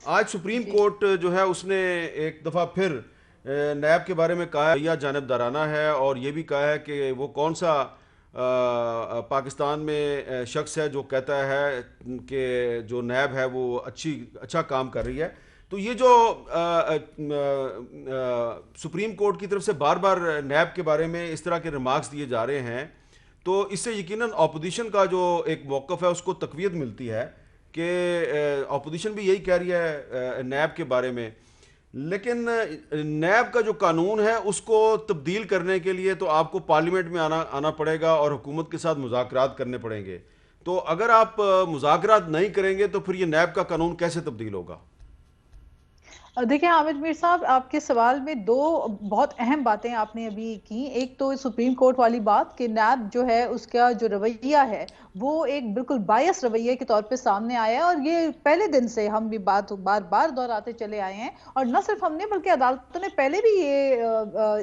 آج سپریم جی کورٹ جو ہے اس نے ایک دفعہ پھر نیب کے بارے میں کہا ہے یا جانبدارانہ ہے، اور یہ بھی کہا ہے کہ وہ کون سا پاکستان میں شخص ہے جو کہتا ہے کہ جو نیب ہے وہ اچھا کام کر رہی ہے. تو یہ جو سپریم کورٹ کی طرف سے بار بار نیب کے بارے میں اس طرح کے ریمارکس دیے جا رہے ہیں، تو اس سے یقیناً اپوزیشن کا جو ایک موقف ہے اس کو تقویت ملتی ہے کہ اپوزیشن بھی یہی کہہ رہی ہے نیب کے بارے میں. لیکن نیب کا جو قانون ہے اس کو تبدیل کرنے کے لیے تو آپ کو پارلیمنٹ میں آنا پڑے گا اور حکومت کے ساتھ مذاکرات کرنے پڑیں گے. تو اگر آپ مذاکرات نہیں کریں گے تو پھر یہ نیب کا قانون کیسے تبدیل ہوگا؟ دیکھیں حامد میر صاحب، آپ کے سوال میں دو بہت اہم باتیں آپ نے ابھی کی. ایک تو سپریم کورٹ والی بات کہ نیب جو ہے اس کا جو رویہ ہے وہ ایک بالکل بائس رویے کے طور پہ سامنے آیا ہے، اور یہ پہلے دن سے ہم بھی بات بار بار دہراتے چلے آئے ہیں. اور نہ صرف ہم نے بلکہ عدالتوں نے پہلے بھی یہ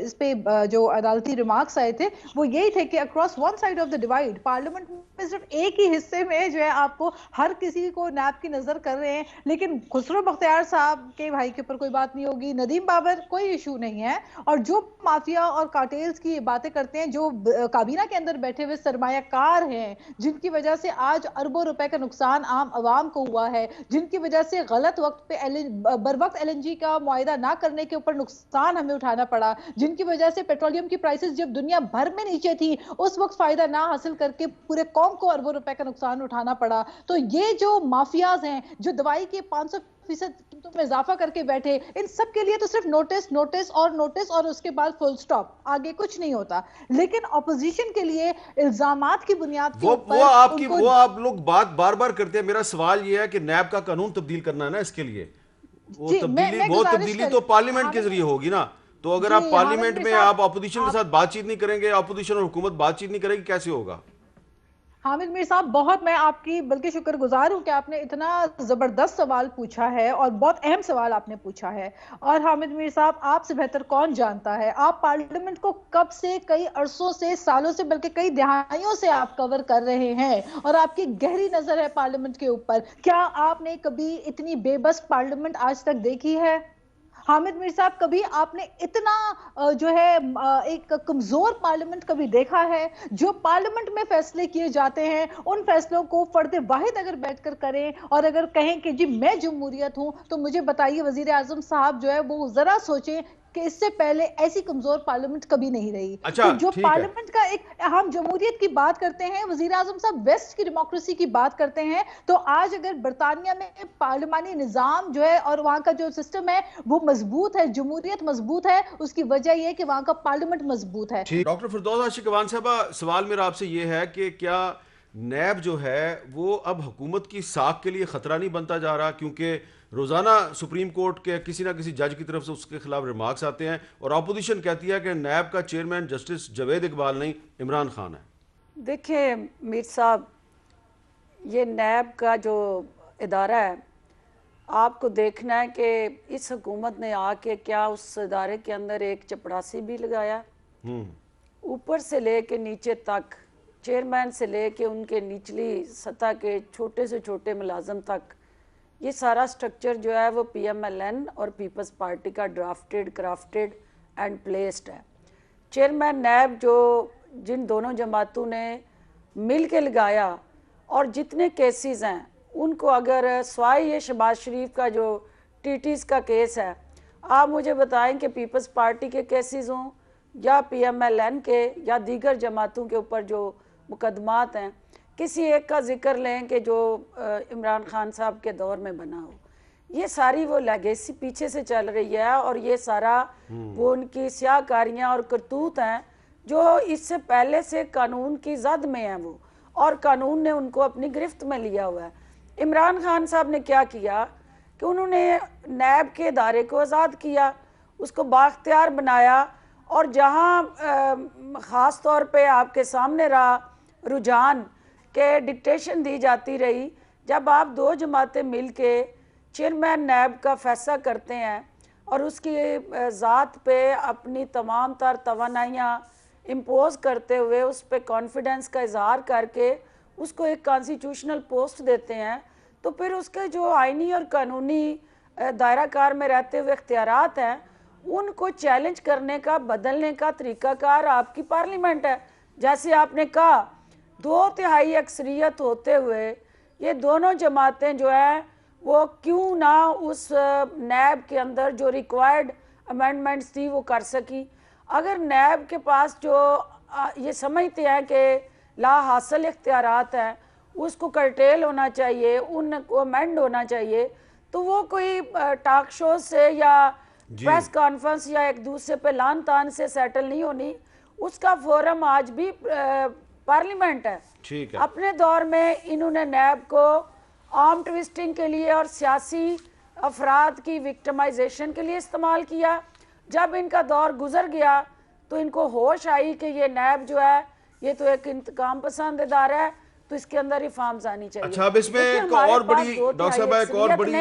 اس پہ جو عدالتی ریمارکس آئے تھے وہ یہی تھے کہ across one side of the divide parliament میں صرف ایک ہی حصے میں جو ہے آپ کو ہر کسی کو نیب کی نظر کر رہے ہیں، لیکن خسرو بختیار صاحب کے بھائی کے اوپر کوئی بات نہیں ہوگی، ندیم بابر کوئی ایشو نہیں ہے. اور جو مافیا اور کارٹیلز کی باتیں کرتے ہیں، جو کابینہ کے اندر بیٹھے ہوئے سرمایہ کار ہیں جن کی وجہ سے آج اربوں روپے کا نقصان عام عوام کو ہوا ہے، جن کی وجہ سے غلط وقت پہ بر وقت ایل این جی کا معاہدہ نہ کرنے کے اوپر نقصان ہمیں اٹھانا پڑا، جن کی وجہ سے پیٹرولیم کی پرائسز جب دنیا بھر میں نیچے تھی اس وقت فائدہ نہ حاصل کر کے پورے قوم کو اربوں روپے کا نقصان اٹھانا پڑا. تو یہ جو مافیاز ہیں جو دوائی کے 500% قیمتوں میں اضافہ کر کے بیٹھے، ان سب کے لیے تو صرف نوٹس نوٹس اور نوٹس، اور اس کے بعد فل سٹاپ، آگے کچھ نہیں ہوتا. لیکن اپوزیشن کے لیے الزامات کی بنیاد کے اوپر ان کو وہ آپ لوگ بات بار بار کرتے ہیں. میرا سوال یہ ہے کہ نیب کا قانون تبدیل کرنا ہے نا اس کے لیے. جی میں وہ گزارش تبدیلی کر تو پارلیمنٹ کے حامد ذریعے ہوگی نا. تو اگر جی آپ حامد پارلیمنٹ میر میں صاحب آپ اپوزیشن کے آپ ساتھ بات چیت نہیں کریں گے، اپوزیشن اور حکومت بات چیت نہیں کرے گی، کیسے ہوگا؟ حامد میر صاحب، بہت میں آپ کی بلکہ شکر گزار ہوں کہ آپ نے اتنا زبردست سوال پوچھا ہے اور بہت اہم سوال آپ نے پوچھا ہے. اور حامد میر صاحب، آپ سے بہتر کون جانتا ہے، آپ پارلیمنٹ کو کب سے، کئی عرصوں سے، سالوں سے، بلکہ کئی دہائیوں سے آپ کور کر رہے ہیں اور آپ کی گہری نظر ہے پارلیمنٹ کے اوپر. کیا آپ نے کبھی اتنی بے بس پارلیمنٹ آج تک دیکھی ہے؟ حامد میر صاحب، کبھی آپ نے اتنا جو ہے ایک کمزور پارلیمنٹ کبھی دیکھا ہے؟ جو پارلیمنٹ میں فیصلے کیے جاتے ہیں ان فیصلوں کو فرد واحد اگر بیٹھ کر کریں اور اگر کہیں کہ جی میں جمہوریت ہوں، تو مجھے بتائیے وزیر اعظم صاحب جو ہے وہ ذرا سوچیں کہ اس سے پہلے ایسی کمزور پارلیمنٹ کبھی نہیں رہی. تو اچھا جو ٹھیک ہے. پارلیمنٹ کا ایک، ہم جمہوریت کی بات کرتے ہیں، وزیر اعظم صاحب ویسٹ کی ڈیموکریسی کی بات کرتے ہیں، تو آج اگر برطانیہ میں پارلیمانی نظام جو ہے اور وہاں کا جو سسٹم ہے وہ مضبوط ہے، جمہوریت مضبوط ہے، اس کی وجہ یہ کہ وہاں کا پارلیمنٹ مضبوط ہے. ٹھیک. ڈاکٹر فردوس عاشق اقوان صاحبہ، سوال میرا آپ سے یہ ہے کہ کیا نیب جو ہے وہ اب حکومت کی ساکھ کے لیے خطرہ نہیں بنتا جا رہا؟ کیونکہ روزانہ سپریم کورٹ کے کسی نہ کسی جج کی طرف سے اس کے خلاف ریمارکس آتے ہیں، اور اپوزیشن کہتی ہے کہ نیب کا چیئرمین جسٹس جاوید اقبال نہیں، عمران خان ہے. دیکھیں میر صاحب، یہ نیب کا جو ادارہ ہے، آپ کو دیکھنا ہے کہ اس حکومت نے آ کے کیا اس ادارے کے اندر ایک چپڑاسی بھی لگایا، اوپر سے لے کے نیچے تک، چیئرمین سے لے کے ان کے نچلی سطح کے چھوٹے سے چھوٹے ملازم تک. یہ سارا سٹرکچر جو ہے وہ پی ایم ایل این اور پیپلز پارٹی کا ڈرافٹڈ، کرافٹڈ اینڈ پلیسڈ ہے. چیئرمین نیب جو جن دونوں جماعتوں نے مل کے لگایا، اور جتنے کیسز ہیں ان کو اگر سوائے یہ شہباز شریف کا جو ٹی ٹیز کا کیس ہے، آپ مجھے بتائیں کہ پیپلز پارٹی کے کیسز ہوں یا پی ایم ایل این کے یا دیگر جماعتوں کے اوپر جو مقدمات ہیں، کسی ایک کا ذکر لیں کہ جو عمران خان صاحب کے دور میں بنا ہو. یہ ساری وہ لیگیسی پیچھے سے چل رہی ہے، اور یہ سارا وہ ان کی سیاہ کاریاں اور کرتوت ہیں جو اس سے پہلے سے قانون کی زد میں ہیں وہ، اور قانون نے ان کو اپنی گرفت میں لیا ہوا ہے. عمران خان صاحب نے کیا کیا کہ انہوں نے نیب کے ادارے کو آزاد کیا، اس کو بااختیار بنایا، اور جہاں خاص طور پہ آپ کے سامنے رہا رجحان کہ ڈکٹیشن دی جاتی رہی، جب آپ دو جماعتیں مل کے چیئرمین نیب کا فیصلہ کرتے ہیں اور اس کی ذات پہ اپنی تمام تر توانائیاں امپوز کرتے ہوئے اس پہ کانفیڈنس کا اظہار کر کے اس کو ایک کانسٹیٹیوشنل پوسٹ دیتے ہیں، تو پھر اس کے جو آئینی اور قانونی دائرہ کار میں رہتے ہوئے اختیارات ہیں ان کو چیلنج کرنے کا بدلنے کا طریقہ کار آپ کی پارلیمنٹ ہے. جیسے آپ نے کہا 2/3 اکثریت ہوتے ہوئے یہ دونوں جماعتیں جو ہیں وہ کیوں نہ اس نیب کے اندر جو ریکوائرڈ امینڈمنٹس تھی وہ کر سکی. اگر نیب کے پاس جو یہ سمجھتے ہیں کہ لا حاصل اختیارات ہیں اس کو کرٹیل ہونا چاہیے, ان کو امینڈ ہونا چاہیے, تو وہ کوئی ٹاک شو سے یا پریس کانفرنس یا ایک دوسرے پہ لان تان سے سیٹل نہیں ہونی. اس کا فورم آج بھی پارلیمنٹ ہے. اپنے دور میں انہوں نے نیب کو آرم ٹویسٹنگ کے لیے اور سیاسی افراد کی وکٹمائزیشن کے لیے استعمال کیا. جب ان کا دور گزر گیا تو ان کو ہوش آئی کہ یہ نیب جو ہے یہ تو ایک انتقام پسند ادارہ ہے, تو اس کے اندر ریفارمز آنی چاہیے. اچھا اب اس میں ایک اور بڑی ڈاکٹر صاحب ایک اور بڑی